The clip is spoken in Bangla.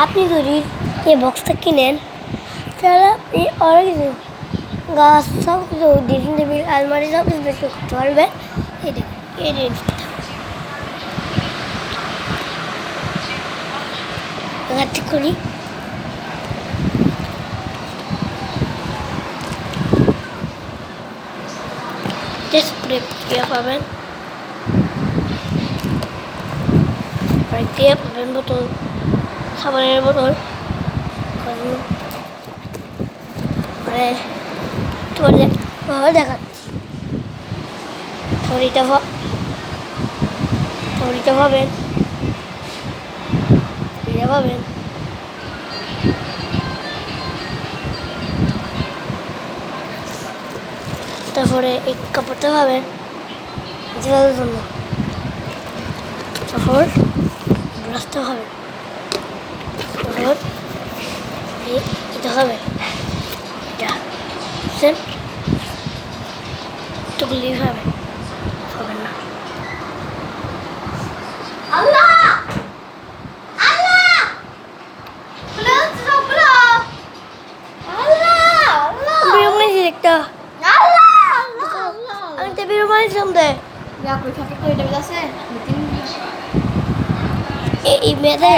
আপনি যদি এই বক্সটা কিনেন তাহলে আপনি অনেক কিছু গাছ সব কিছু ড্রেসিং টেবিল আলমারি সব কিছু বেশি করতে পারবেন। এটা এই ঠিক করি। স্প্রে পাবেন, পাবেন বোতল, সাবানের বোতল, তোমার দেখাচ্ছি। থরিটা পাবেন, এটা পাবেন, তারপরে এই কাপড়টা পাবেন জেলার জন্য, তারপর ব্রাশটা পাবেন, তারপর এটা হবে, এটা বুঝছেন, টুকলি পাবেন না। এই মেয়েটা